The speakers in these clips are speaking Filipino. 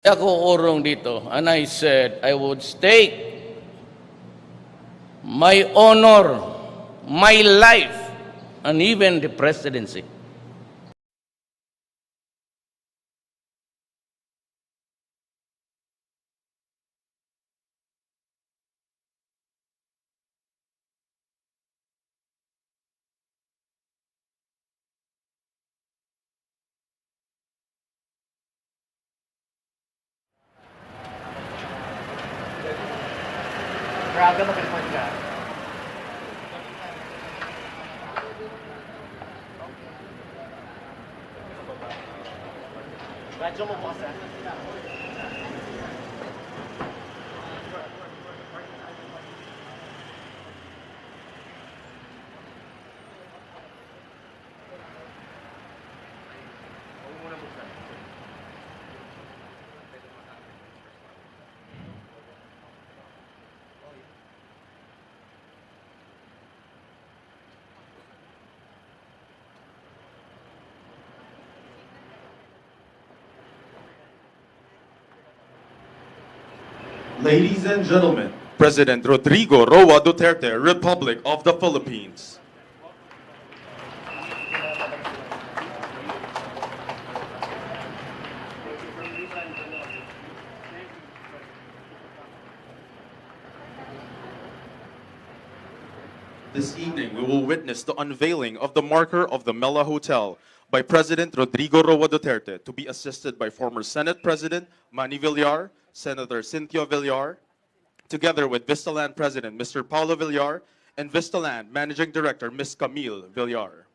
Ako urong dito, and I said I would stake my honor, my life, and even the presidency. Raga, mag-report ka. Radyo mo bukas na. Ladies and gentlemen, President Rodrigo Roa Duterte, Republic of the Philippines. This evening, we will witness the unveiling of the marker of the Mela Hotel by President Rodrigo Roa Duterte, to be assisted by former Senate President Manny Villar, Senator Cynthia Villar, together with Vistaland President Mr. Paulo Villar and Vistaland Managing Director Ms. Camille Villar.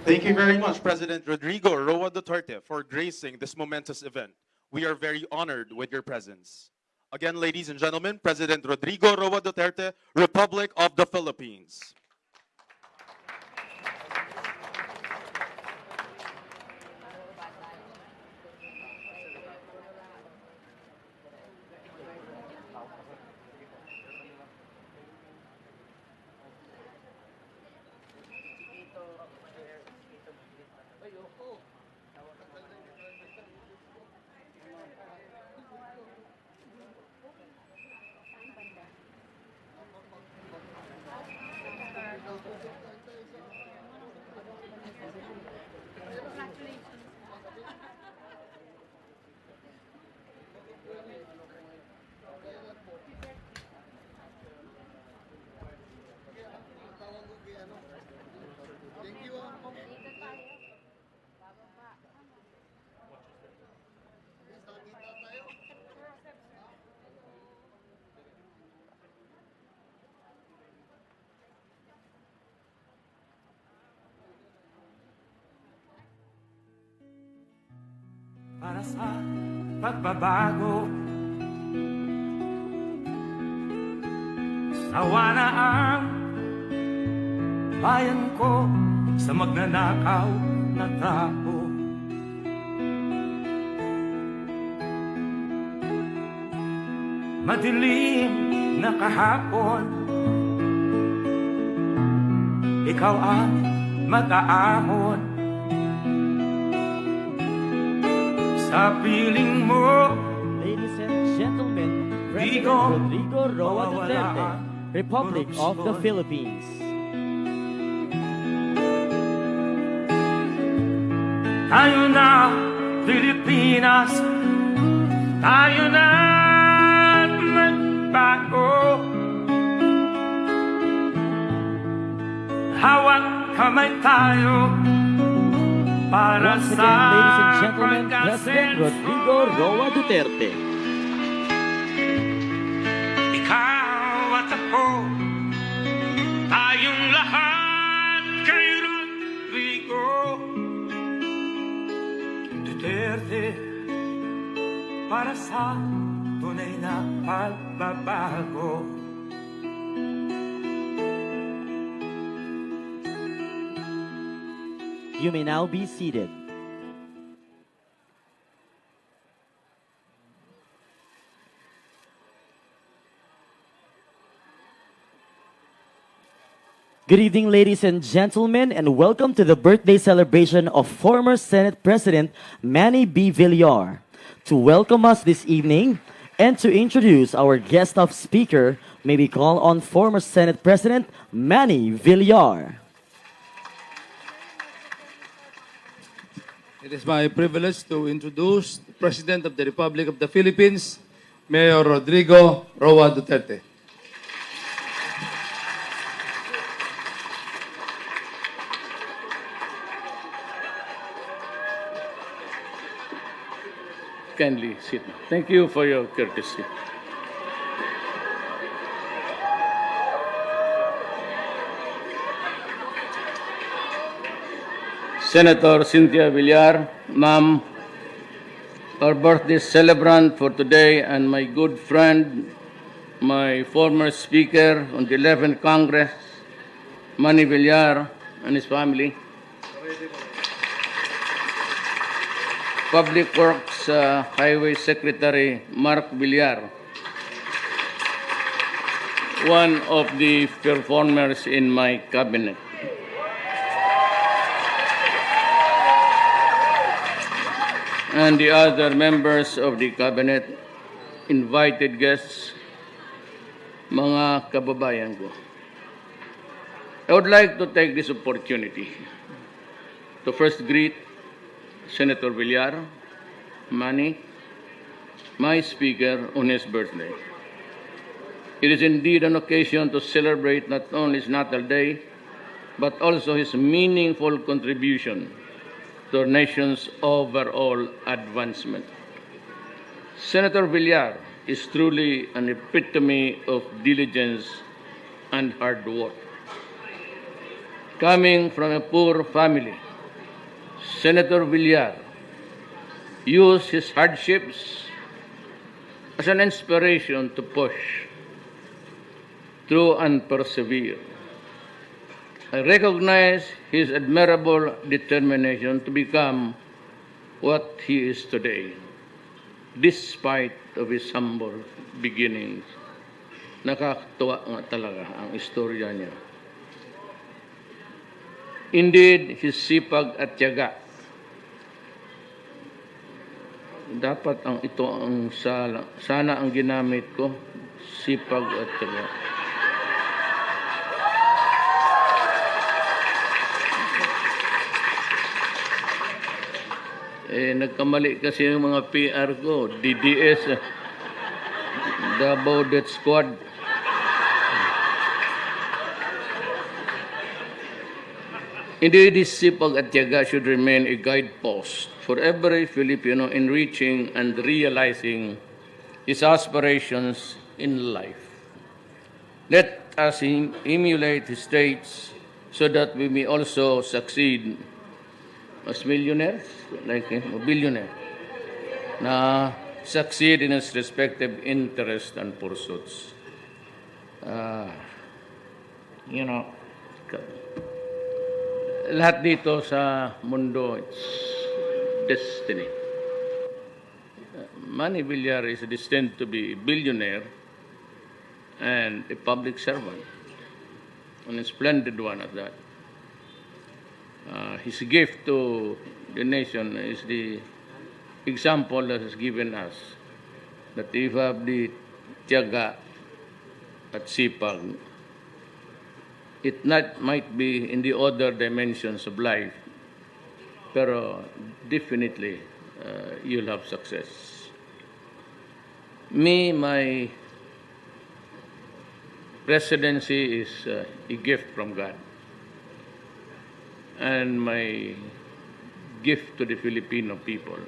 Thank you very much, President Rodrigo Roa Duterte, for gracing this momentous event. We are very honored with your presence. Again, ladies and gentlemen, President Rodrigo Roa Duterte, Republic of the Philippines. Para sa pagbabago, sawa na ang bayan ko sa magnanakaw na tao. Madilim na kahapon, ikaw ang mag-aamon. Sa piling mo, Ladies and gentlemen, President Rodrigo Roa Duterte, Republic of the Philippines. tayo na, Pilipinas, tayo na magbago. Hawak kamay tayo para Once sa again, ladies and gentlemen, President pagkasenso. Rodrigo Roa Duterte. Ikaw at ako, tayo You may now be seated. Good evening, ladies and gentlemen, and welcome to the birthday celebration of former Senate President Manny B. Villar. To welcome us this evening and to introduce our guest of speaker, may we call on former Senate President Manny Villar. It is my privilege to introduce the President of the Republic of the Philippines, Mayor Rodrigo Roa Duterte. Kindly sit. Thank you for your courtesy. Senator Cynthia Villar, ma'am, our birthday celebrant for today, and my good friend, my former speaker on the 11th Congress, Manny Villar, and his family. Public Works Highway Secretary Mark Villar, one of the performers in my cabinet. And the other members of the cabinet, invited guests, mga kababayan ko. I would like to take this opportunity to first greet Senator Villar, Manny, my speaker, on his birthday. It is indeed an occasion to celebrate not only his natal day, but also his meaningful contribution to our nation's overall advancement. Senator Villar is truly an epitome of diligence and hard work. Coming from a poor family, Senator Villar used his hardships as an inspiration to push through and persevere. I recognize his admirable determination to become what he is today, despite of his humble beginnings. Nakakatuwa nga talaga ang istorya niya. Indeed, his sipag at tiyaga. Dapat ito ang sana ang ginamit ko, sipag at tiyaga. Nagkamali kasi yung mga PR ko, DDS, Davao Death Squad. Indeed, this sipag at tiyaga should remain a guidepost for every Filipino in reaching and realizing his aspirations in life. Let us emulate his traits so that we may also succeed as millionaires, like a billionaire, na succeed in his respective interests and pursuits. Lahat dito sa mundo, it's destiny. Manny Villar is destined to be a billionaire and a public servant, and a splendid one at that. His gift to the nation is the example that has given us that if you have the tiyaga at sipag, it might be in the other dimensions of life, pero definitely you'll have success. My presidency is a gift from God. And my gift to the Filipino people.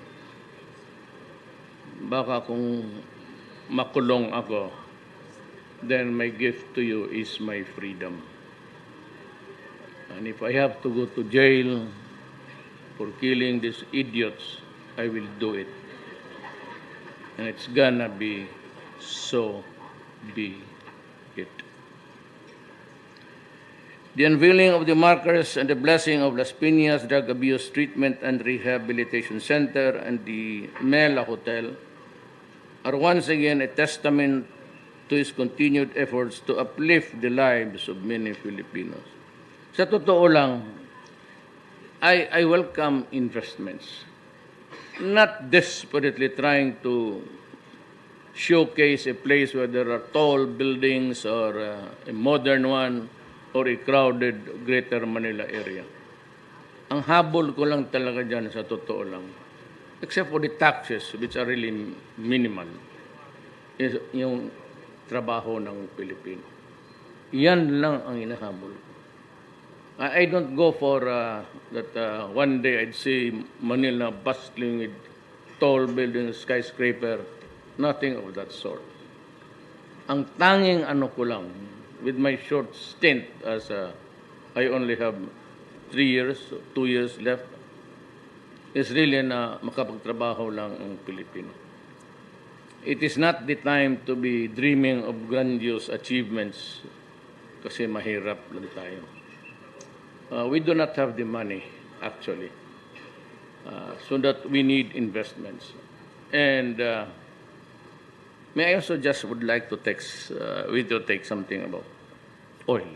Baka kung makulong ako, then my gift to you is my freedom. And if I have to go to jail for killing these idiots, I will do it. And it's gonna be so be it. The unveiling of the markers and the blessing of Las Piñas Drug Abuse Treatment and Rehabilitation Center and the Mela Hotel are once again a testament to his continued efforts to uplift the lives of many Filipinos. Sa totoo lang, I welcome investments. Not desperately trying to showcase a place where there are tall buildings or a modern one or a crowded Greater Manila area. Ang habol ko lang talaga dyan sa totoo lang, except for the taxes which are really minimal, is yung trabaho ng Pilipino. Yan lang ang inahabol ko. I don't go for that one day I'd see Manila bustling with tall buildings, skyscraper, nothing of that sort. Ang tanging ano ko lang, with my short stint as I only have 2 years left, is really na makapagtrabaho lang ang Pilipino. It is not the time to be dreaming of grandiose achievements kasi mahirap lang tayo. We do not have the money, actually, so that we need investments. And may I also just would like to take something about oil.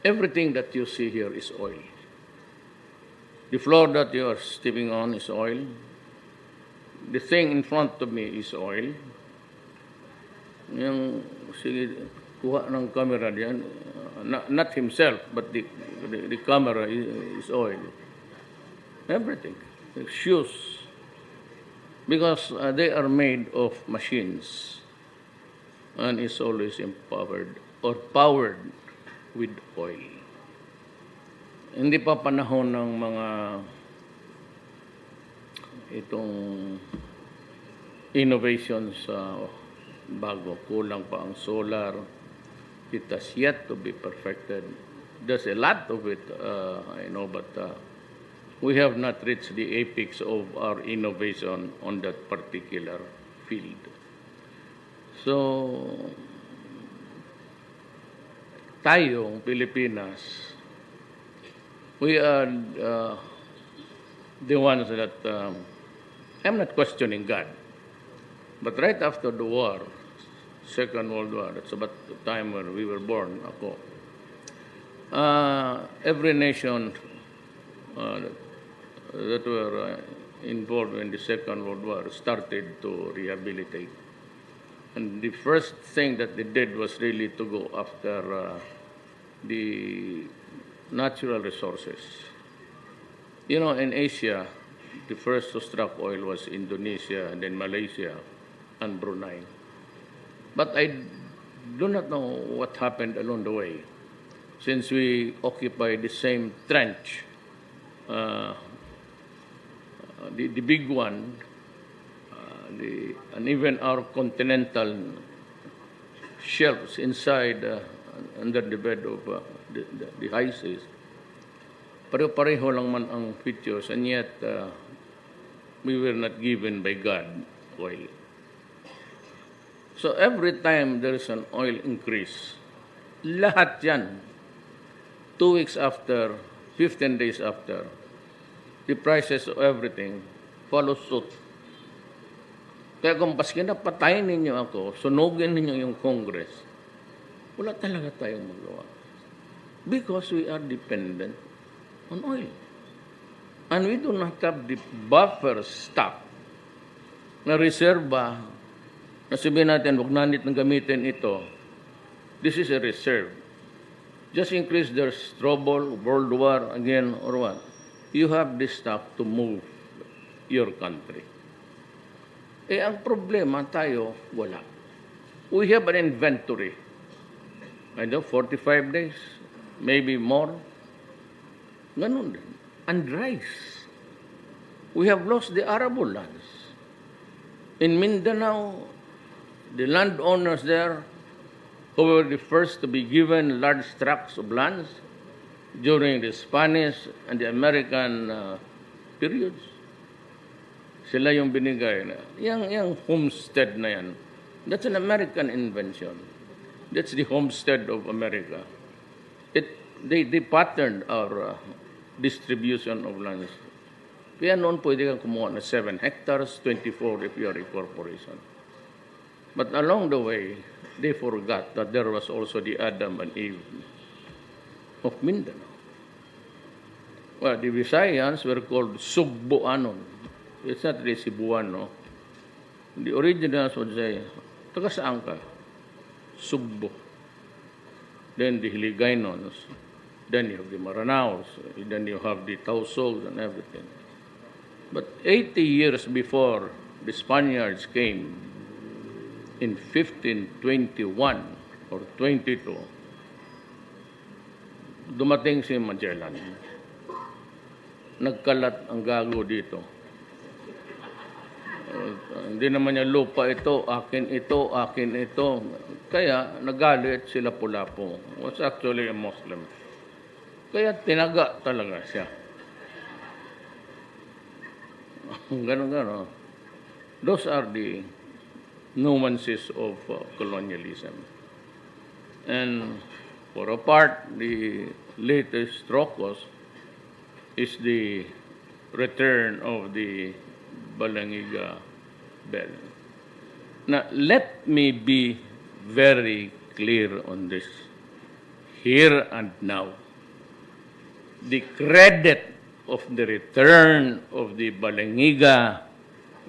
Everything that you see here is oil. The floor that you are stepping on is oil. The thing in front of me is oil. Yung, sige, kuha ng camera diyan, not himself, but the camera is oil. Everything. The shoes. Because they are made of machines and is always empowered or powered with oil. Hindi pa panahon ng mga itong innovations bago. Kulang pa ang solar. It has yet to be perfected. There's a lot of it, I know, but we have not reached the apex of our innovation on that particular field. So, tayong Pilipinas, we are the ones that, I'm not questioning God, but right after the war, Second World War, that's about the time when we were born, ako, every nation that were involved in the Second World War started to rehabilitate. And the first thing that they did was really to go after the natural resources. You know, in Asia, the first to struck oil was Indonesia, and then Malaysia, and Brunei. But I do not know what happened along the way, since we occupy the same trench, the big one, and even our continental shelves inside under the bed of the high seas. Pareho lang man ang features, and yet we were not given by God oil. So every time there is an oil increase, lahat yan, 2 weeks after, 15 days after, the prices of everything follow suit. Kaya kung paski na patayin ninyo ako, sunugin ninyo yung Congress, wala talaga tayong magawa. Because we are dependent on oil. And we do not have the buffer stock na reserva na sabihin natin, wag nanit ng gamitin ito. This is a reserve. Just in case there's trouble, world war again, or what, you have this stock to move your country. Eh, ang problema tayo, wala. We have an inventory. I know, 45 days, maybe more. Ganun din. And rice. We have lost the arable lands. In Mindanao, the landowners there, who were the first to be given large tracts of lands during the Spanish and the American periods, sila yung binigay na. Yung homestead na yan, that's an American invention. That's the homestead of America. They patterned our distribution of lands. Kaya noon pwede kang kumuha na 7 hectares, 24 if you are a corporation. But along the way, they forgot that there was also the Adam and Eve of Mindanao. Well, the Visayans were called Sugboanon. It's not really Cebuano. The originals would say, taga saan ka? Sugbo. Then the Hiligaynons. Then you have the Maranaos. Then you have the Tausogs and everything. But 80 years before the Spaniards came, in 1521 or 22, dumating si Magellan. Nagkalat ang gago dito. Hindi naman niya lupa ito, akin ito, akin ito. Kaya nagalit sila Pulapo. Was actually a Muslim. Kaya tinaga talaga siya. Ganon. Those are the nuances of colonialism. And for a part, the latest stroke is the return of the Balangiga Bell. Now, let me be very clear on this. Here and now, the credit of the return of the Balangiga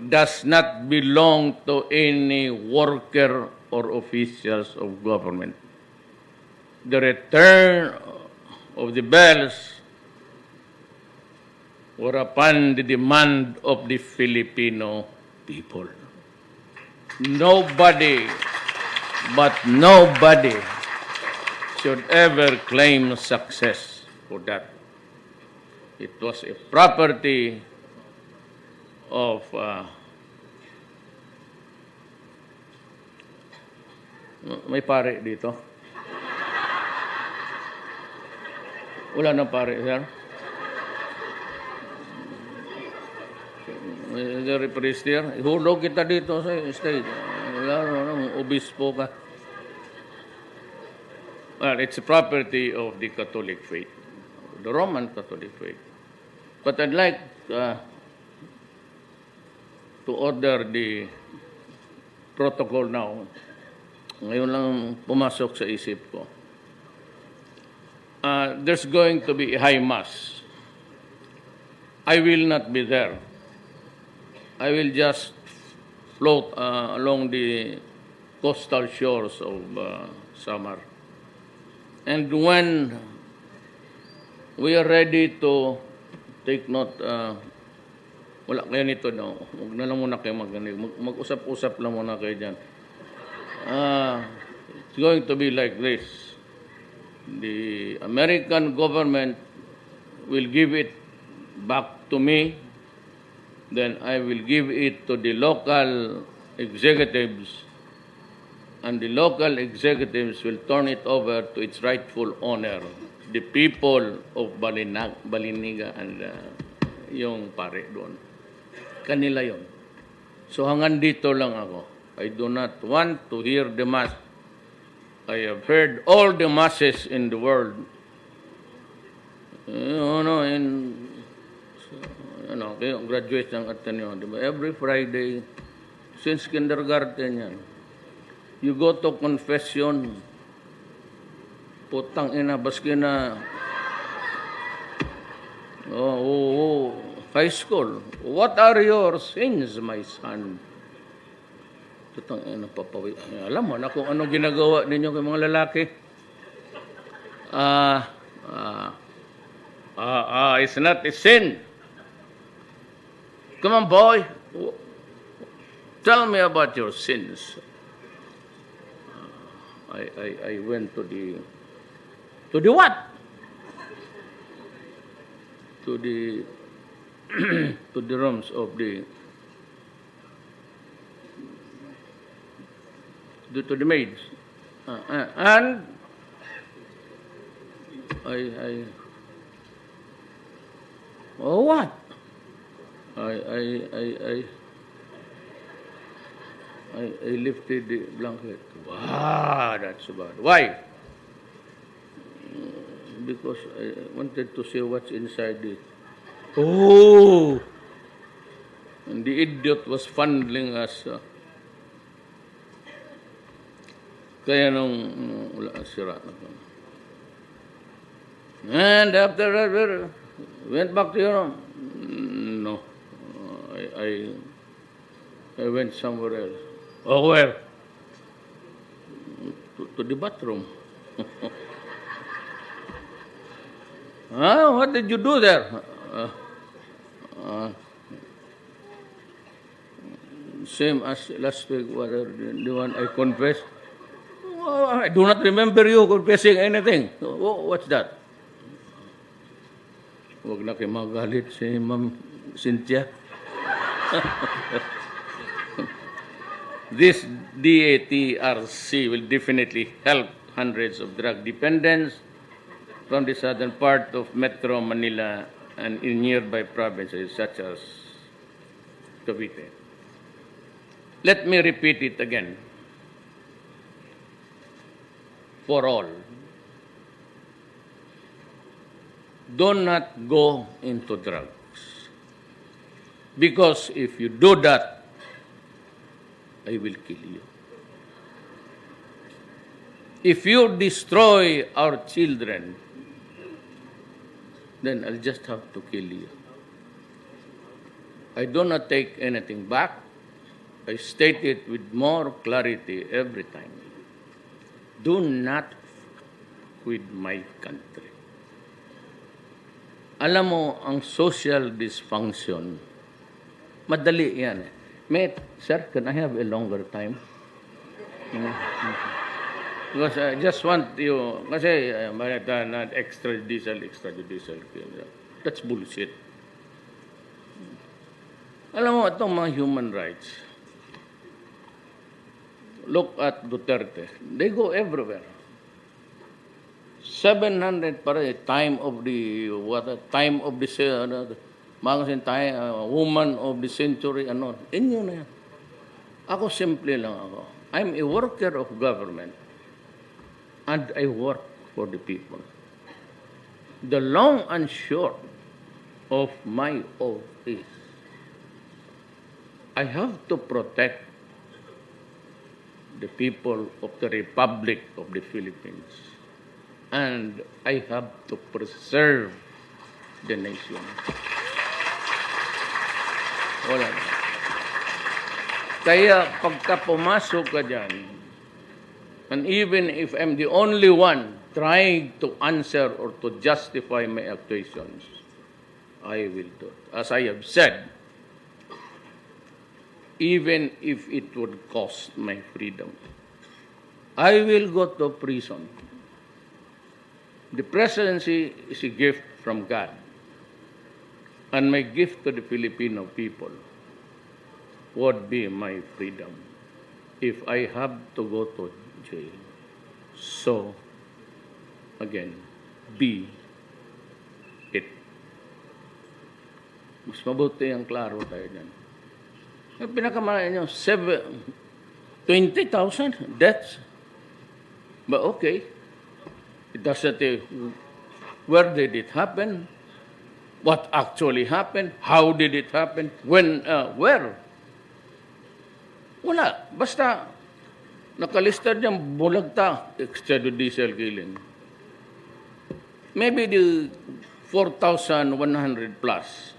does not belong to any worker or officials of government. The return of the bells were upon the demand of the Filipino people. Nobody should ever claim success for that. It was a property of may pare dito? Wala na pare, sir? Is there a priest here? Ihulog kita dito sa stage. Wala na, obispo ka. Well, it's a property of the Catholic faith, the Roman Catholic faith. But I'd like to order the protocol now. Ngayon lang pumasok sa isip ko. There's going to be a high mass. I will not be there. I will just float along the coastal shores of Samar. And when we are ready to take note, wala kayo nito, no? Huwag na lang muna kayo mag-usap-usap lang muna kayo dyan. It's going to be like this. The American government will give it back to me. Then I will give it to the local executives, and the local executives will turn it over to its rightful owner, the people of Baliniga and yung pare doon. Kanila yon. So hanggang dito lang ako. I do not want to hear the mass. I have heard all the masses in the world. Kayo graduate ng Ateneo, di ba? Every Friday, since kindergarten yan, you go to confession, putang ina, baski na, high school, what are your sins, my son? Putang ina, papawi. Alam mo na kung ano ginagawa ninyo kay mga lalaki. It's not a sin. Come on, boy. Tell me about your sins. I went to the what? To the to the rooms of the maids, and what? I lifted the blanket. Wow, that's bad. Why? because I wanted to see what's inside it. Oh! And the idiot was funneling us. Kaya nung wala, sira na ko. And after that, went back to your room. No. I went somewhere else. Oh, where? To the bathroom. What did you do there? Same as last week, whatever, the one I confessed. Oh, I do not remember you confessing anything. Oh, what's that? Huwag na kayo magalit si Ma'am Cynthia. This DU30 will definitely help hundreds of drug dependents from the southern part of Metro Manila and in nearby provinces such as Cavite. Let me repeat it again. For all, do not go into drugs. Because if you do that, I will kill you. If you destroy our children, then I'll just have to kill you. I do not take anything back. I state it with more clarity every time. Do not f with my country. Alam mo, ang social dysfunction, madali yan. Sir, can I have a longer time? Because I just want you, kasi not extrajudicial. That's bullshit. Alam mo, itong mga human rights, look at Duterte. They go everywhere. 700 para time of the woman of the century, ano. Inyo na yan. Ako simple lang ako. I'm a worker of government and I work for the people. The long and short of my oath is I have to protect the people of the Republic of the Philippines. And I have to preserve the nation. Wala na. Kaya pagka pumasok ka dyan, and even if I'm the only one trying to answer or to justify my accusations, I will do it. As I have said, even if it would cost my freedom, I will go to prison. The presidency is a gift from God. And my gift to the Filipino people would be my freedom if I have to go to jail. So, again, be it. Mas mabuti ang klaro tayo dyan. Ang pinakamalaki nyo, 20,000 deaths. But okay. It doesn't say where did it happen, what actually happened, how did it happen, when, where. Wala. Basta nakalista niyang bulagta, extrajudicial killing. Maybe the 4,100 plus.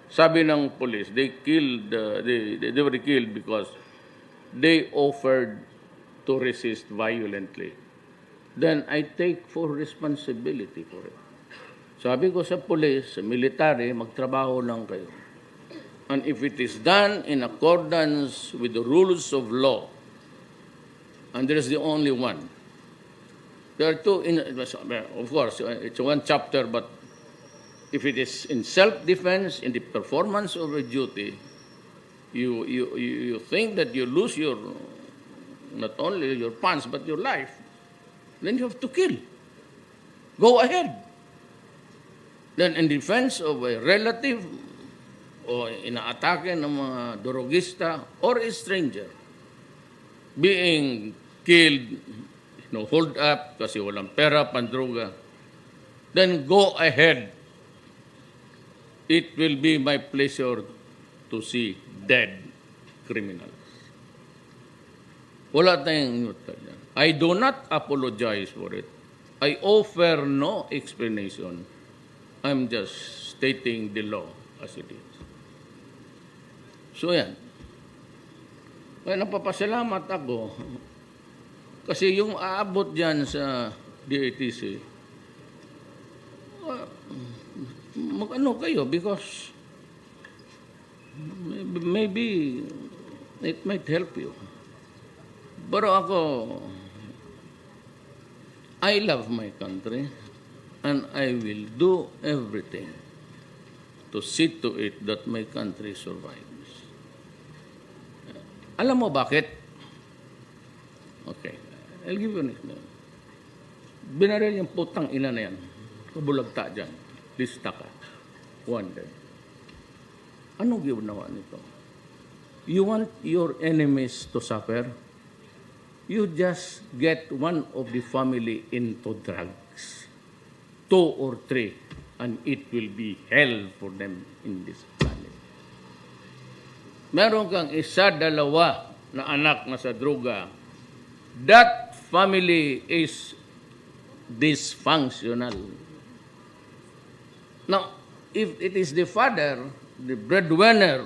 Sabi ng police, they were killed because they offered to resist violently. Then I take full responsibility for it. Sabi ko sa police, sa military, magtrabaho lang kayo. And if it is done in accordance with the rules of law, and there is the only one, there are two, of course, it's one chapter, but if it is in self-defense, in the performance of a duty, you think that you lose your, not only your pants, but your life, then you have to kill. Go ahead. Then in defense of a relative o inaatake ng mga drogista or a stranger being killed, hold up kasi walang pera, pandruga, then go ahead. It will be my pleasure to see dead criminals. Wala tayong inutan yan. I do not apologize for it. I offer no explanation. I'm just stating the law as it is. So yan. Kaya napapasalamat ako kasi yung aabot dyan sa DATC, mag-ano kayo because maybe it might help you. Pero ako, I love my country and I will do everything to see to it that my country survives. Alam mo bakit? Okay, I'll give you an example. Binaril yung putang ina na yan. Kabulagta dyan. Lista ka. Wanted. Anong ginawa nito? You want your enemies to suffer? You just get one of the family into drugs. 2 or 3. And it will be hell for them in this planet. Meron kang isa, dalawa na anak na sa droga. That family is dysfunctional. Now, if it is the father, the breadwinner,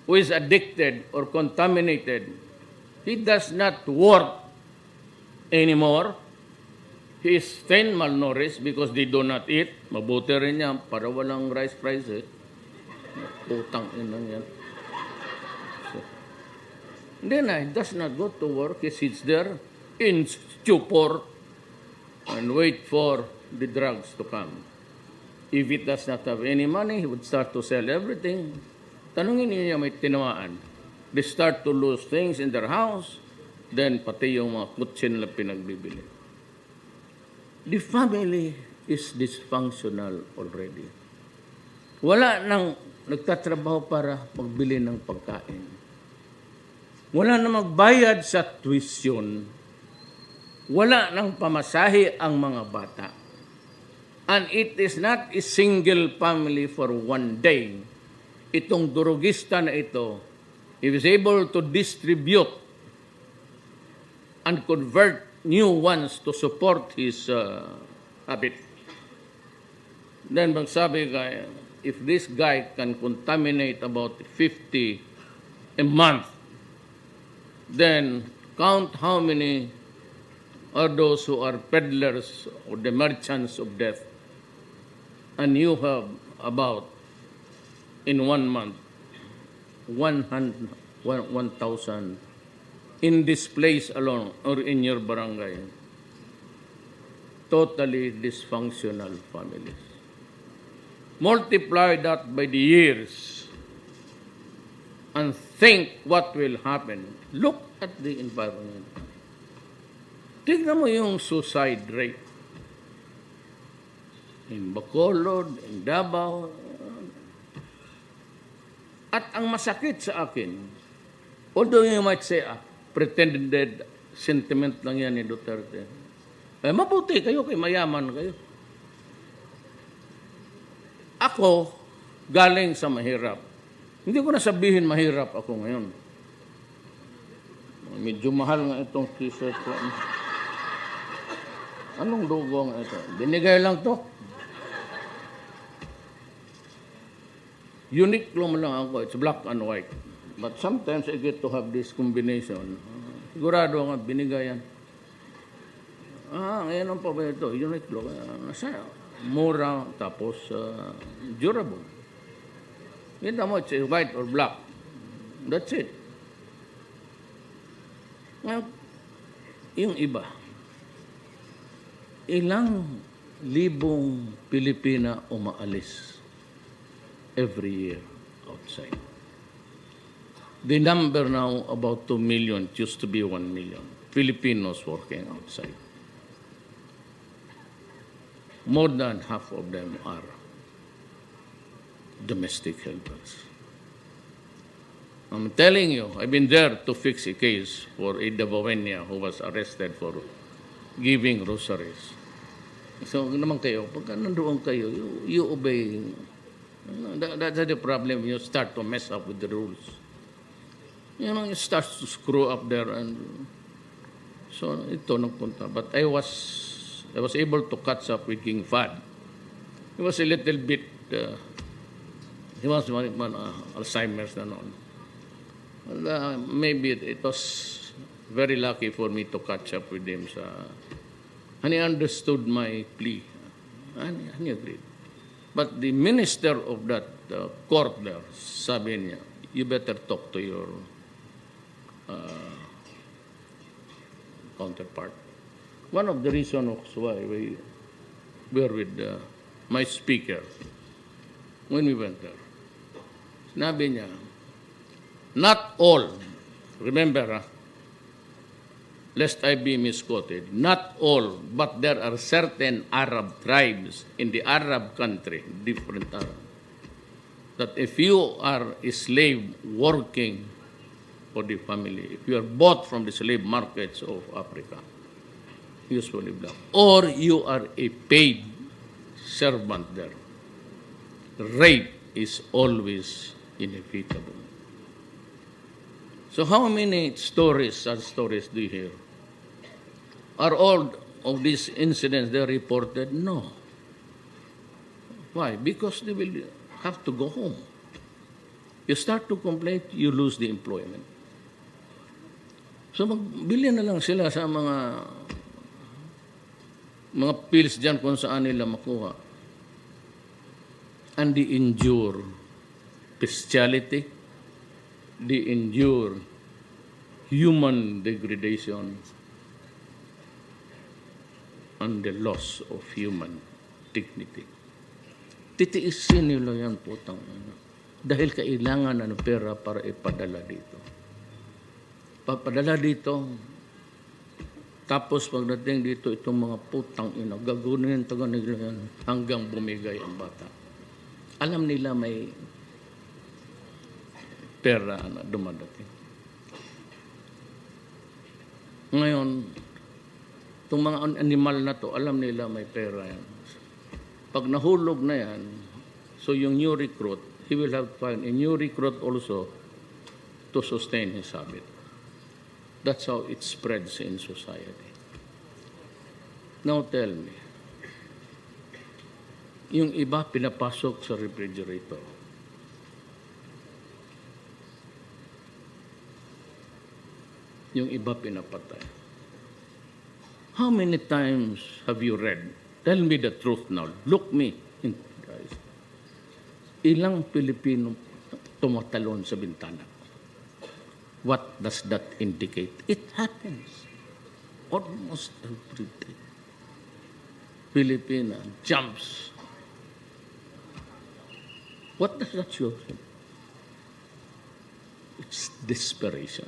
who is addicted or contaminated, he does not work anymore. He is thin, malnourished because they do not eat. Mabuti rin yan para walang rice prices. Putang inang yan. Then he does not go to work. He sits there in stupor and wait for the drugs to come. If it does not have any money, he would start to sell everything. Tanungin niyo may tinamaan. They start to lose things in their house, then pati yung mga kutsin na pinagbibili. The family is dysfunctional already. Wala nang nagtatrabaho para magbili ng pagkain. Wala na magbayad sa tuition. Wala nang pamasahe ang mga bata. And it is not a single family for one day. Itong durugista na ito, he is able to distribute and convert new ones to support his habit. Then magsabi ka, if this guy can contaminate about 50 a month, then count how many are those who are peddlers or the merchants of death. And you have about, in 1 month, 1,000 in this place alone or in your barangay. Totally dysfunctional families. Multiply that by the years and think what will happen. Look at the environment. Tignan mo yung suicide rate. In Bacolod, in Davao. At ang masakit sa akin, although you might say, pretended sentiment lang yan ni Duterte. Mabuti kayo, kay mayaman kayo. Ako, galing sa mahirap. Hindi ko na sabihin mahirap ako ngayon. Medyo mahal nga itong t-shirt ko. Anong logo nga ito? Binigay lang to. Unique lang ako. It's black and white. But sometimes I get to have this combination. Sigurado nga, binigay yan. Ngayon ang pa ba ito? Unique lang. Nasa mura, tapos durable. Kita mo, it's white or black. That's it. Ngayon, yung iba, ilang libong Pilipina umaalis every year outside. The number now about 2 million, it used to be 1 million Filipinos working outside. More than half of them are domestic helpers. I'm telling you, I've been there to fix a case for a Davawenya who was arrested for giving rosaries. So, naman kayo, pagka nandoon kayo, you obey. That's the problem. You start to mess up with the rules. You know, you start to screw up there. And so, ito nagpunta. But I was able to catch up with King Fahd. He was a little bit, he was Alzheimer's na noon. Well, maybe it was very lucky for me to catch up with him. And he understood my plea. And he agreed. But the minister of that court there, sabi niya, you better talk to your counterpart. One of the reasons why we were with my speaker when we went there, sinabi niya, not all, remember, lest I be misquoted, not all, but there are certain Arab tribes in the Arab country, different Arab, that if you are a slave working for the family, if you are bought from the slave markets of Africa, usually black, or you are a paid servant there, rape is always inevitable. So how many such stories do you hear? Are all of these incidents they reported? No. Why? Because they will have to go home. You start to complain, you lose the employment. So magbili na lang sila sa mga pills dyan kung saan nila makuha. And they endure bestiality, they endure human degradation, and the loss of human dignity. Titiisin nila yan, putang ina. Dahil kailangan ng pera para ipadala dito. Papadala dito, tapos pagdating dito, itong mga putang ina, gagunin taga nila yan hanggang bumigay ang bata. Alam nila may pera na dumadating. Ngayon, itong mga animal na to, alam nila may pera yan. Pag nahulog na yan, so yung new recruit, he will have to find a new recruit also to sustain his habit. That's how it spreads in society. Now tell me, yung iba pinapasok sa refrigerator. Yung iba pinapatay. How many times have you read? Tell me the truth now. Look me in the eyes. Ilang Pilipino tumatalon sa bintana? What does that indicate? It happens almost every day. Filipina jumps. What does that show? It's desperation.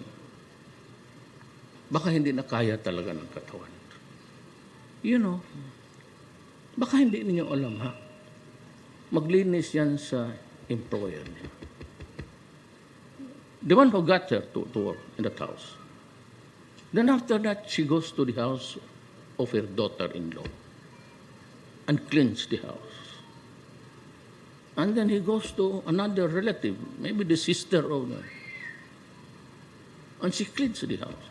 Baka hindi na kaya talaga ng katawan. You know, baka hindi ninyo alam, ha? Maglinis yan sa employer niya. The one who got her to work in that house. Then after that, she goes to the house of her daughter-in-law and cleans the house. And then he goes to another relative, maybe the sister of her, and she cleans the house.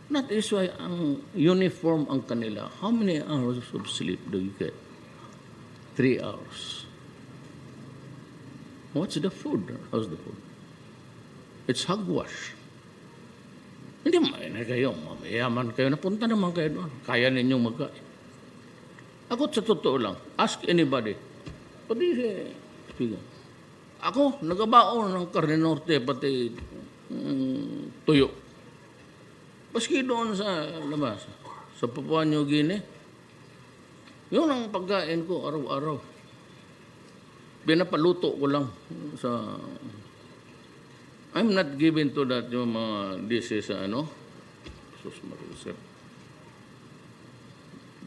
That is why ang uniform ang kanila. How many hours of sleep do you get? 3 hours. What's the food? How's the food? It's hogwash. Hindi na kayo, mamayaman kayo. Napunta naman kayo doon. Kaya ninyong magkain. Ako sa totoo lang, ask anybody. Pati ako, nagabaon ng karne norte, pati tuyo. Paski doon sa labas, sa Papua New Guinea, yun ang pagkain ko araw-araw. Pinapaluto ko lang sa... I'm not given to that yung mga dishes sa ano. Sus Marisel.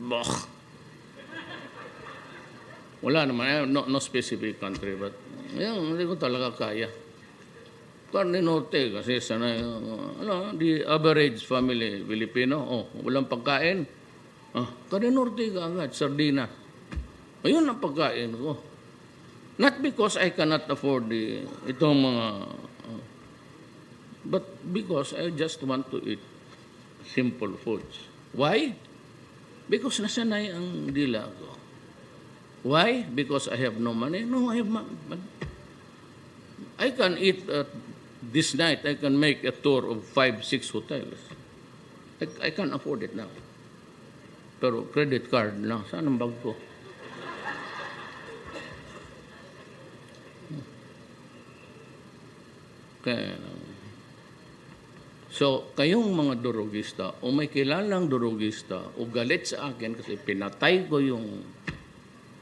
Bah! Wala naman, no specific country, but yan, hindi ko talaga kaya. Karne norte kasi sana the average family Filipino, walang pagkain. Karinorte ka agad, sardina. Ayun ang pagkain ko. Not because I cannot afford itong mga, but because I just want to eat simple foods. Why? Because nasanay ang dila ko. Why? Because I have no money? No, I have money. I can eat this night. I can make a tour of 5-6 hotels. I can afford it now. Pero credit card lang. Saan ang bag ko? So, kayong mga durugista o may kilalang durugista o galit sa akin kasi pinatay ko yung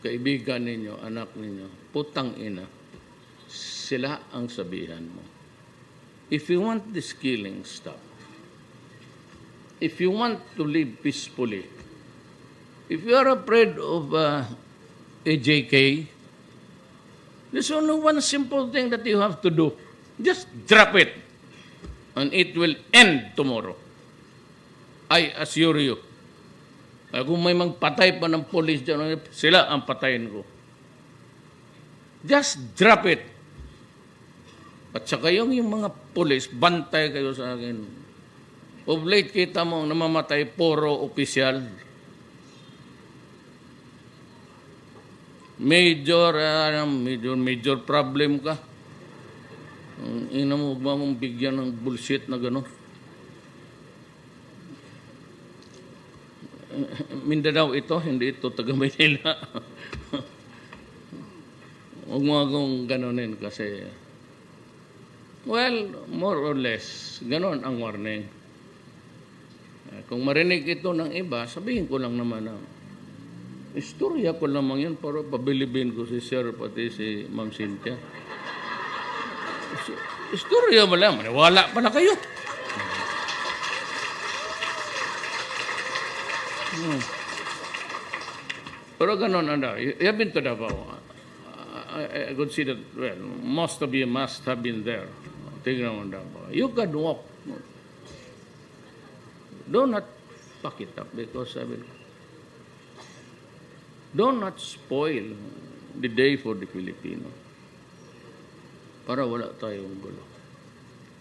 kaibigan ninyo, anak ninyo, putang ina, sila ang sabihan mo. If you want this killing stop, if you want to live peacefully, if you are afraid of AJK, there's only one simple thing that you have to do. Just drop it. And it will end tomorrow. I assure you. Kung may magpatay pa ng police dyan, sila ang patayin ko. Just drop it. At saka yung mga police, bantay kayo sa akin. Of late, kita mo namamatay puro opisyal. Major problem ka. Ina mo, huwag mong bigyan ng bullshit na gano'n. Mindanao ito, hindi ito taga Maynila. Huwag mo akong gano'nin kasi, well, more or less, gano'n ang warning. Kung marinig ito ng iba, sabihin ko lang naman na, istorya ko lamang yan para pabilibin ko si Sir pati si Ma'am Cynthia. Istorya mo lang, maniwala pa na kayo. Pero ganun, you have been to Davao. I could see that, well, most of you must have been there. Tingnan mo Davao. You can walk. Do not pack it up because do not spoil the day for the Filipino. Para wala tayong gulo.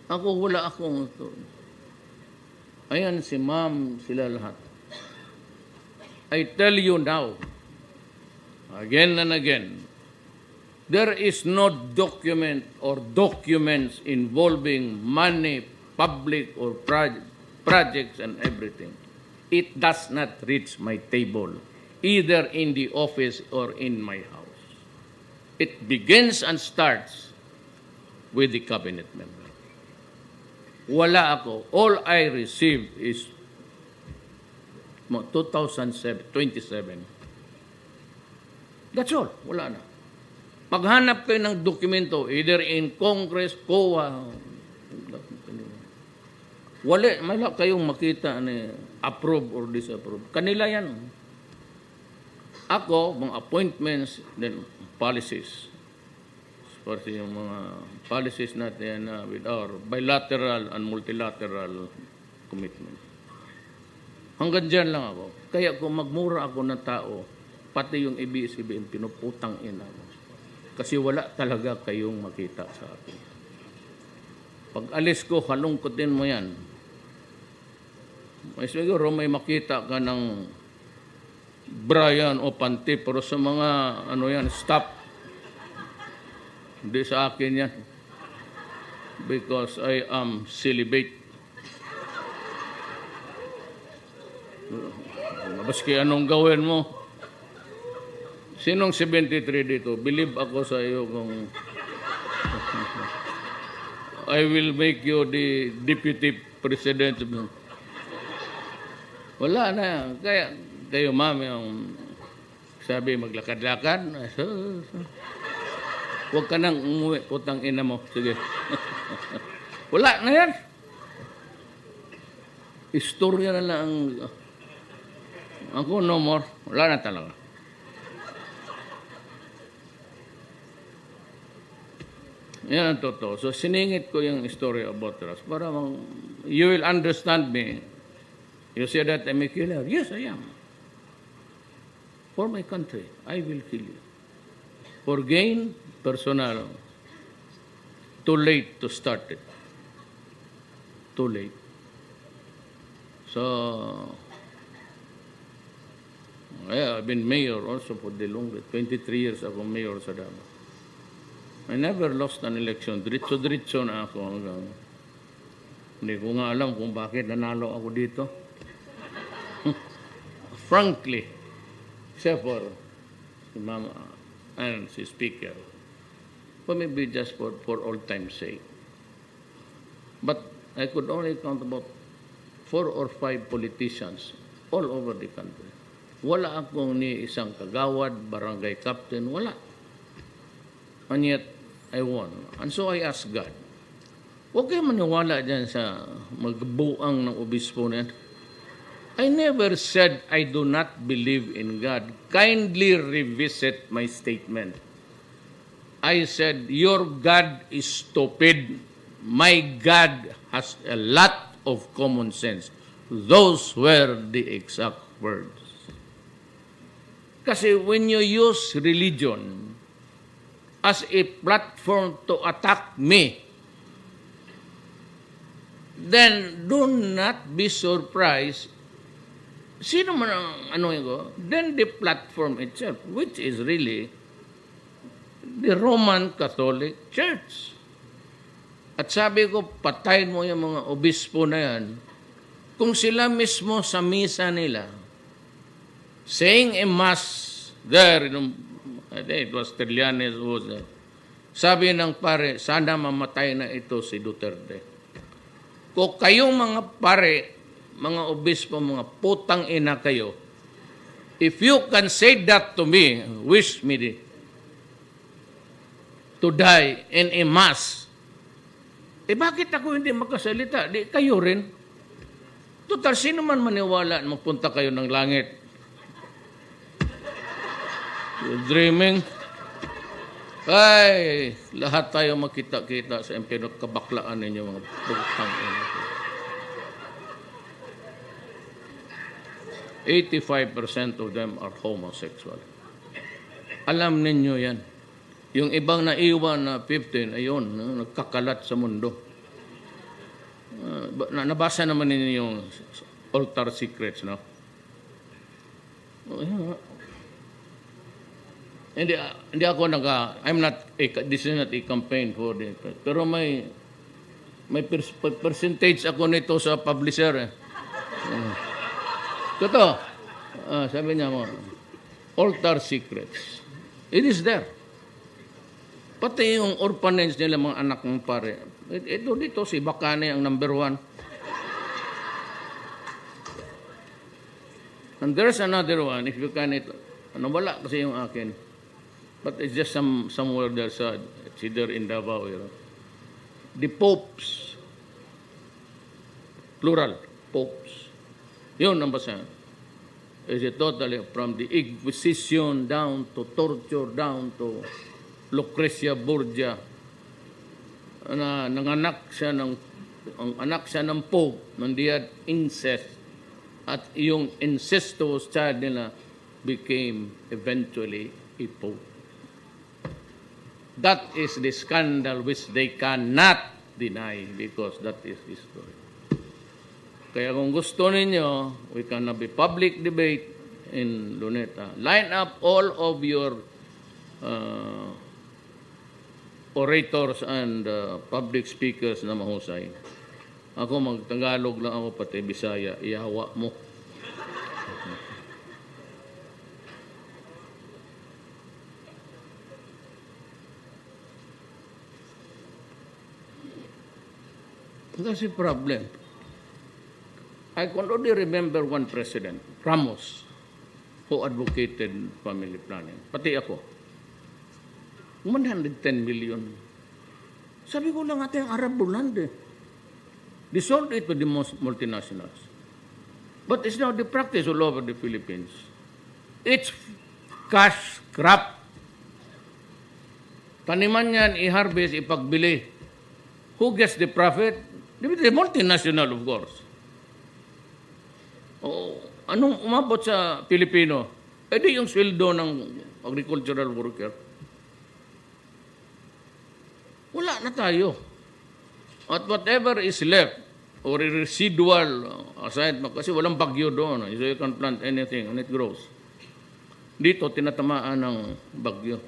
Wala akong ito. Ayan si Ma'am, sila lahat. I tell you now, again and again, there is no document or documents involving money, public or projects and everything. It does not reach my table, either in the office or in my house. It begins and starts with the cabinet member. Wala ako. All I received is 2027. That's all. Wala na. Paghanap kayo ng dokumento, either in Congress, COA, wala kayong makita na approve or disapprove. Kanila yan. Ako, mga appointments, then policies. Pati yung mga policies natin with our bilateral and multilateral commitment. Hanggang dyan lang ako. Kaya kung magmura ako ng tao, pati yung ABS-CBN, pinuputang ina mo. Kasi wala talaga kayong makita sa akin. Pag alis ko, halungkutin mo yan. May siguro may makita ka ng Brian o Panti, pero sa mga stop. Hindi sa akin yan. Because I am celibate. Baski anong gawin mo? Sinong 73 dito? Believe ako sa iyo kung I will make you the deputy president. Wala na. Kaya kayo, ma'am, yung sabi maglakad-lakad. Huwag ka nang umuwi, putang ina mo. Sige. Wala na yan. Istorya na lang. Ako, no more. Wala na talaga. Yan ang totoo. So, siningit ko yung story about trust para you will understand me. You say that I'm a killer. Yes, I am. for my country, I will kill you. For gain, personal. Too late to start it. Too late. So, yeah, I've been mayor also for the longest. 23 years ako mayor sa Davao. I never lost an election. Diretso-diretso na ako hanggang. Hindi ko nga alam kung bakit nanalo ako dito. Frankly, except for si Mama and si Speaker. But maybe just for old time's sake. But I could only count about 4 or 5 politicians all over the country. Wala akong ni isang kagawad, barangay captain, wala. And yet, I won. And so I asked God, huwag kayo maniwala dyan sa magbuang ng obispo na yan. I never said I do not believe in God. Kindly revisit my statement. I said, your God is stupid. My God has a lot of common sense. Those were the exact words. Kasi when you use religion as a platform to attack me, then do not be surprised. Sino man ang then the platform itself, which is really the Roman Catholic Church. At sabi ko, patayin mo yung mga obispo na yan. Kung sila mismo sa misa nila, saying a mass there, I think it was Trillanes who was there. Sabi ng pare, sana mamatay na ito si Duterte. Kung kayong mga pare, mga obispo, mga putang ina kayo, if you can say that to me, wish me to die in a mass, bakit ako hindi makasalita? Di kayo rin. Total, sino man maniwala na magpunta kayo ng langit? You're dreaming? Ay, lahat tayo makita-kita sa impyerno, kabaklaan ninyo mga putang ina. 85% of them are homosexual. Alam ninyo yan. Yung ibang naiwan na 15, ayun, nagkakalat sa mundo. Nabasa naman ninyo yung altar secrets, no? Hindi ako this is not a campaign for it. Pero may percentage ako nito sa publisher. Totoo. Sabi niya mo, altar secrets. It is there. Pati yung orphanage nila, mga anak ng pare. Ito dito, si Bacane ang number 1. And there's another one, if you can, wala kasi yung akin. But it's just somewhere there sa, it's either in Davao, The popes, plural, popes. Yun ang basa. Is it totally from the Inquisition down to torture, down to Lucrecia Borgia, na nanganak siya ng Pope, nang they had incest, at yung incestuous child nila became eventually a Pope. That is the scandal which they cannot deny because that is history. Kaya kung gusto ninyo, we can have a public debate in Luneta. Line up all of your orators and public speakers na mahusay. Ako mag-Tagalog lang ako, pati Bisaya, ihawa mo. That's the problem. I can only remember one president, Ramos, who advocated family planning. Pati ako. 110 million. Sabi ko lang ate, ang Arab land eh. They sold it to the multinationals. But it's now the practice all over the Philippines. It's cash crop. Taniman yan, i-harvest, ipagbili. Who gets the profit? The multinational, of course. Oh, anong umabot sa Pilipino? Eh di yung sweldo ng agricultural worker. Wala na tayo. At whatever is left, or residual, aside, kasi walang bagyo doon. So you can plant anything and it grows. Dito, tinatamaan ng bagyo.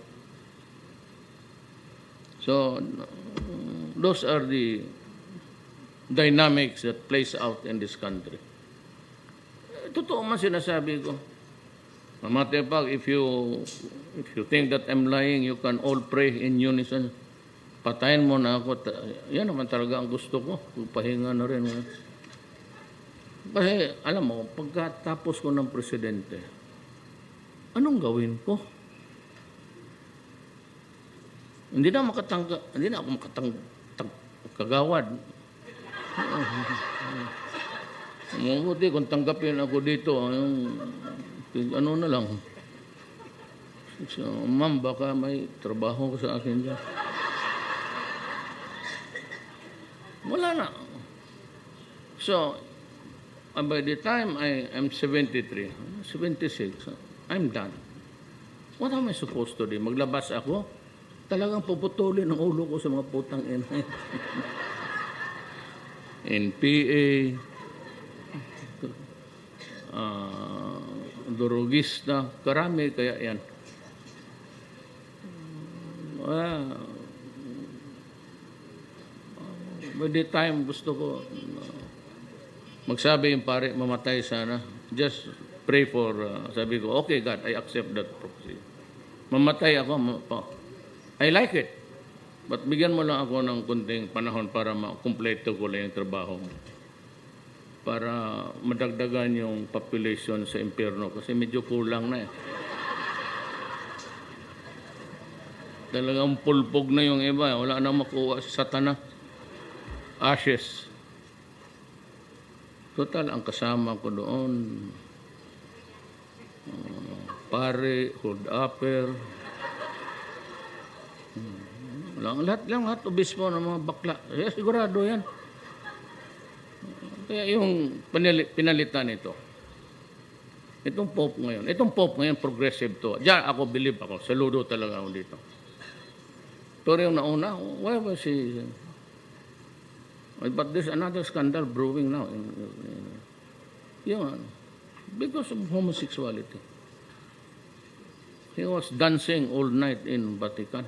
So, those are the dynamics that plays out in this country. Totoo man sinasabi ko. Mamatepag, if you think that I'm lying, you can all pray in unison. Patayin mo na ako. Yan naman talaga ang gusto ko. Pahinga na rin. Kasi, alam mo, pagkatapos ko ng presidente, anong gawin ko? Hindi na ako kagawad. Mabuti kung tanggapin ako dito, ano na lang. So, ma'am, baka may trabaho ko sa akin dyan. Wala na. So, by the time I'm 73, 76, I'm done. What am I supposed to do? Maglabas ako? Talagang puputulin ang ulo ko sa mga putang ina. NPA, durugista, karami kaya yan. By the time gusto ko magsabi yung pare, mamatay sana. Just pray for, sabi ko, okay God, I accept that prophecy. Mamatay ako, I like it. But bigyan mo lang ako ng kunting panahon para makumpleto ko lang yung trabaho mo. Para madagdagan yung population sa impyerno kasi medyo kulang na eh. Talagang pulpog na yung iba. Wala nang makuha sa Satanas. Ashes. Total, ang kasama ko doon, pare, hold upper, lahat obispo ng mga bakla. Sigurado yan. Kaya yung pinalitan ito, itong Pope ngayon, progressive to. Diyan ako, believe ako, saludo talaga ako dito. Pero yung nauna, why was he... But there's another scandal brewing now. Because of homosexuality. He was dancing all night in Vatican.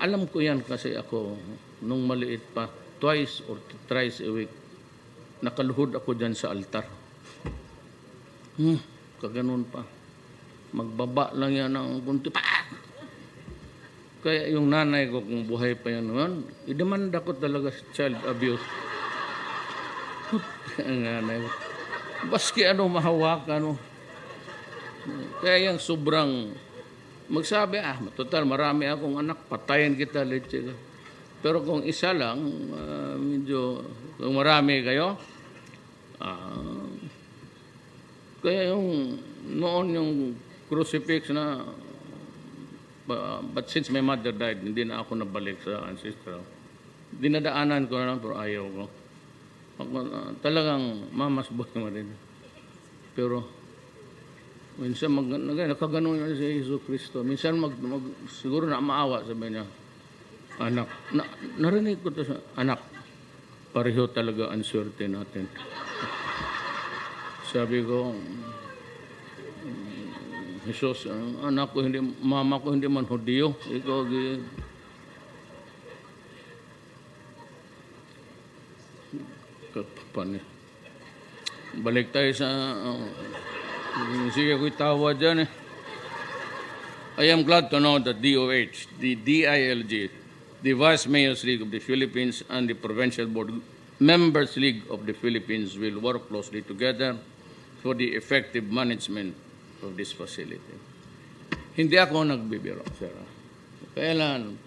Alam ko yan kasi ako, nung maliit pa, twice or thrice a week, nakaluhod ako dyan sa altar. Kaganon pa. Magbaba lang yan ng kunti. Kaya yung nanay ko, kung buhay pa yan naman, idemanda ko talaga sa child abuse. Ang nanay ko. Baski mahawakan. Kaya yung sobrang, magsabi, total, marami akong anak, patayin kita, leche ka. Pero kung isa lang, medyo, kung marami kayo, kaya yung, noon yung crucifix na, but since my mother died, hindi na ako nabalik sa ancestral. Dinadaanan ko na lang, pero ayaw ko. Talagang mamas boy mo rin. Pero, minsan nakaganon na si Jesus Cristo. Minsan siguro na maawa, sabi niya, anak, narinig ko to sa anak, pareho talaga ang swerte natin. Sabi ko, Jesus, anak ko, mama ko hindi man Hudiyo. Ikaw, balik tayo sa, sige ko itawa dyan eh. I am glad to know that DOH, the DILG, the Vice Mayors League of the Philippines, and the Provincial Board Members League of the Philippines will work closely together for the effective management of this facility. Hindi ako nagbibiro, sir. Kailan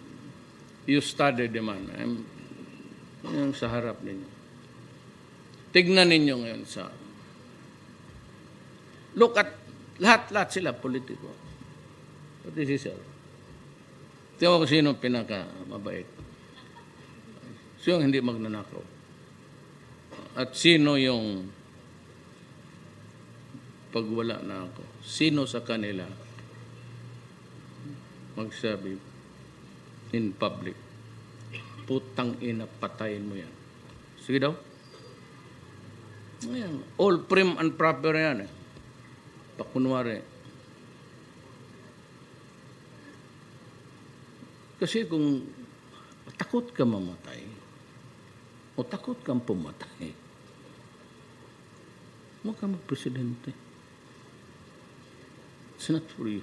you study the man. Yung sa harap ninyo. Tignan ninyo ngayon sa... Look at lahat sila politiko. But this is all. Tingnan ko sino pinaka-mabait. Sino hindi magnanakaw. At sino yung pag wala na ako, sino sa kanila magsabi in public, putang ina, patayin mo yan. Sige daw. Ayan. All prim and proper yan. Pakunwari. Kasi kung takot ka mamatay, o takot kang pumatay, huwag ka magpresidente. It's not for you.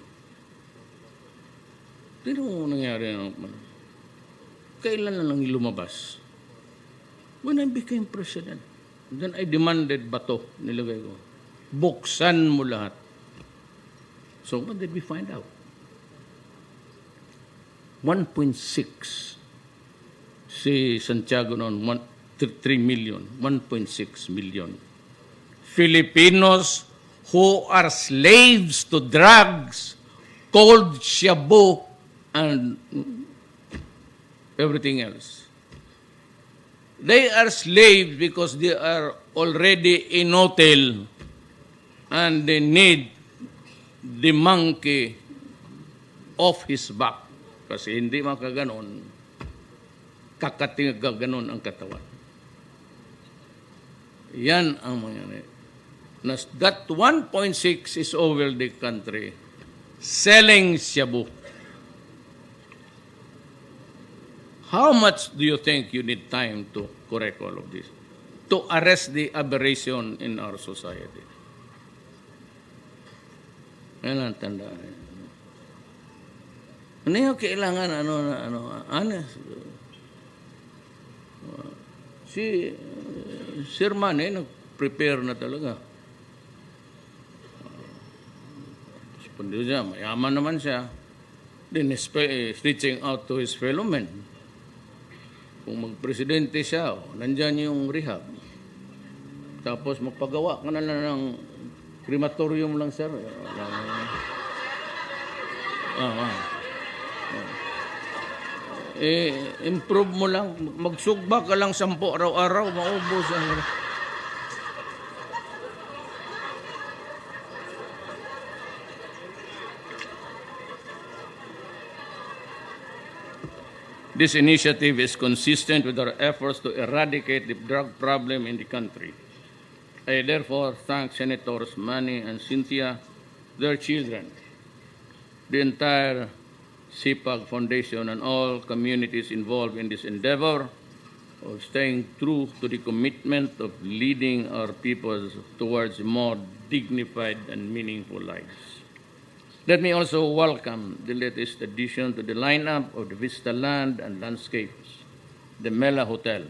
Pero nangyari naman. Kailan na lang lumabas? When I became president, then I demanded bato, nilagay ko. Buksan mo lahat. So what did we find out? 1.6 si Santiago noon, 3 million, 1.6 million. Filipinos who are slaves to drugs, cold shabu, and everything else. They are slaves because they are already in hotel and they need the monkey off his back. Kasi hindi makaganon, kakatingaganon ang katawan. Yan ang mangyari. That 1.6 is over the country selling shabu. How much do you think you need time to correct all of this? To arrest the aberration in our society? Yan ang tandaan. Ano yung kailangan, si Sir Manny, nag-prepare na talaga. Pundi siya, mayaman naman siya. Then reaching out to his fellow men. Kung magpresidente siya, nandyan yung rehab. Tapos magpagawa ka na lang ng crematorium lang, sir. Improve mo lang. Magsugba ka lang 10 araw-araw, maubos ang... This initiative is consistent with our efforts to eradicate the drug problem in the country. I therefore thank Senators Manny and Cynthia, their children, the entire CPAG Foundation, and all communities involved in this endeavor of staying true to the commitment of leading our peoples towards more dignified and meaningful lives. Let me also welcome the latest addition to the lineup of the Vista Land and Landscapes, the Mela Hotel.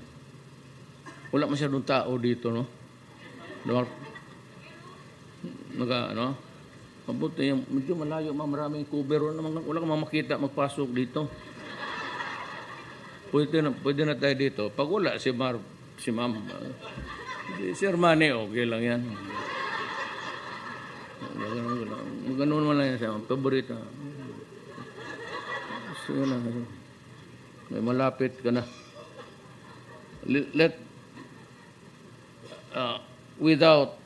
Wala masyadong tao dito, no? Mabuti yung medyo malayo, maraming cover. Wala kang makita, magpasok dito. Pwede na tayo dito. Pag wala si Ma'am, si Armani, okay lang yan. Ganun mo lang yan siya. Paborito. Sige lang. May malapit ka na. Without...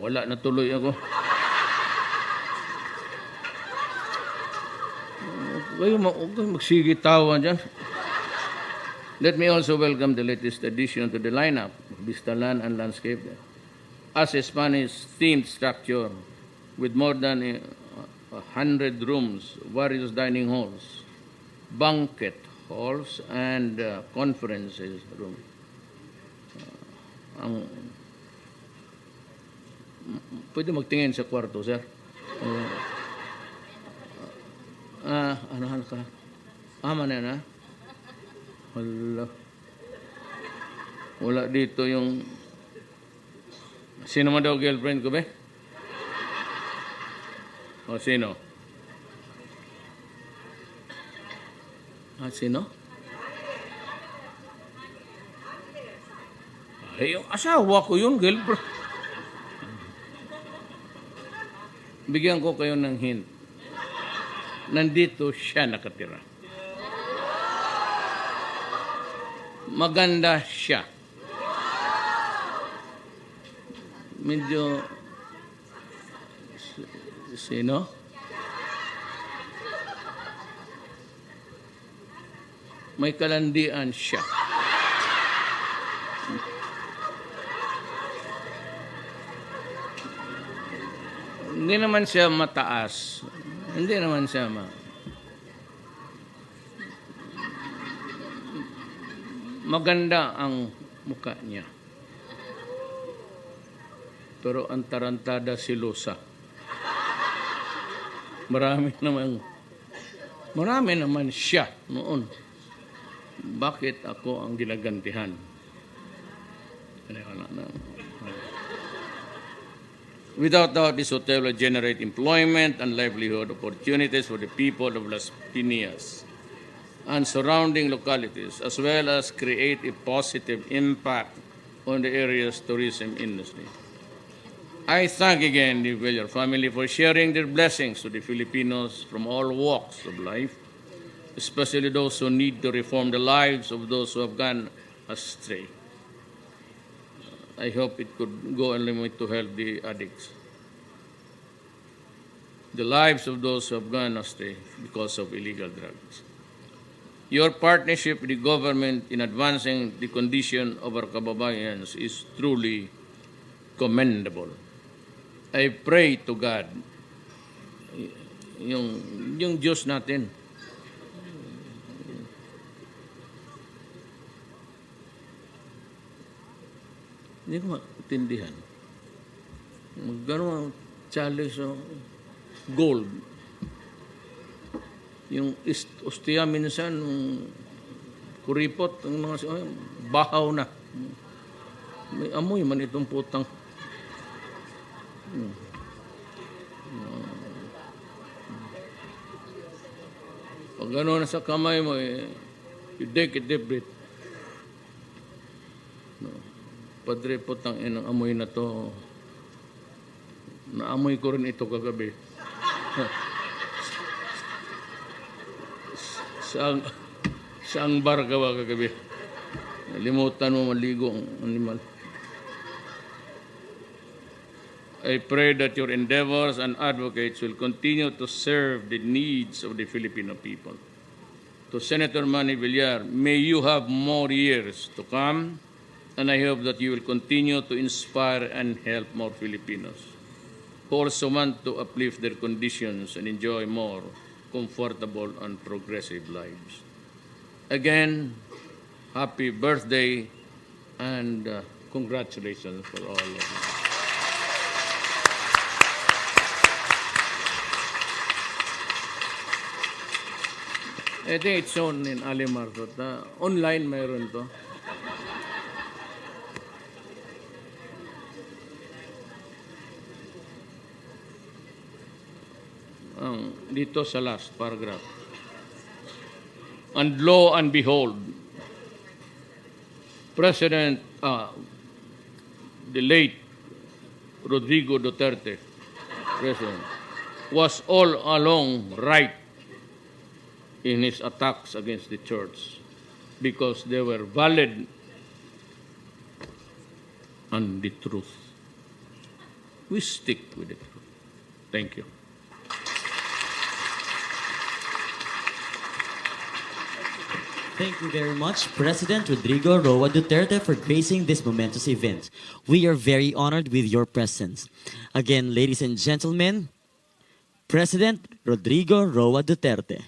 wala na tuloy ako. Kayo magsigitawan dyan. Let me also welcome the latest addition to the lineup, Vista Land and Landscape. As a Spanish-themed structure with more than 100 rooms, various dining halls, banquet halls, and conferences rooms. Pwede magtingin sa kwarto, sir? Ano ka? Man yan, ha? Wala dito yung... Sino man daw girlfriend ko, be? O, sino? Sino? Ay, yung asawa ko yun, girlfriend. Bigyan ko kayo ng hint. Nandito siya nakatira. Maganda siya. medyo, sino? May kalandian siya. Hindi naman siya mataas. Hindi naman siya maganda ang mukha niya. Pero ang tarantada si Lusa. Marami naman siya noon. Bakit ako ang ginagantihan? Without doubt, this hotel will generate employment and livelihood opportunities for the people of Las Piñas and surrounding localities, as well as create a positive impact on the area's tourism industry. I thank again the Villar family for sharing their blessings to the Filipinos from all walks of life, especially those who need to reform the lives of those who have gone astray. I hope it could go a limit to help the addicts. The lives of those who have gone astray because of illegal drugs. Your partnership with the government in advancing the condition of our kababayans is truly commendable. I pray to God, yung Diyos natin, hindi ko maintindihan. Gano'n ang chalice o gold. Yung ostiya minsan, kuripot, ang mga bahaw na. May amoy man itong putang. Pag gano'n sa kamay mo, you take a deep breath. Padre, putang inang amoy na to. Naamoy ko rin ito kagabi. Saang bar ka ba kagabi? Limutan mo maligo ang animal. I pray that your endeavors and advocates will continue to serve the needs of the Filipino people. To Senator Manny Villar, may you have more years to come, and I hope that you will continue to inspire and help more Filipinos who also want to uplift their conditions and enjoy more comfortable and progressive lives. Again, happy birthday and congratulations for all of you. I think it's shown in Alimar. Online mayroon to. Dito sa last paragraph. And lo and behold, President, the late Rodrigo Duterte, President, was all along right in his attacks against the church because they were valid and the truth. We stick with the truth. Thank you. Thank you very much, President Rodrigo Roa Duterte, for gracing this momentous event. We are very honored with your presence. Again, ladies and gentlemen, President Rodrigo Roa Duterte.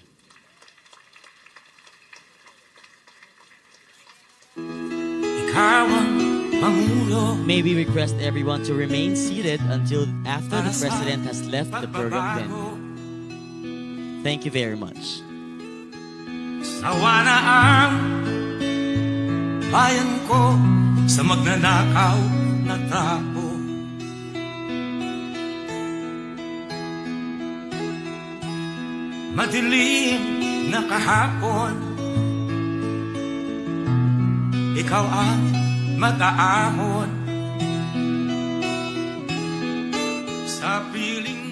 May we request everyone to remain seated until after the President has left the program venue. Thank you very much. Sawa na ang bayan ko sa magnanakaw na tao. Madilim na kahapon, ikaw ang mag-aahon sa piling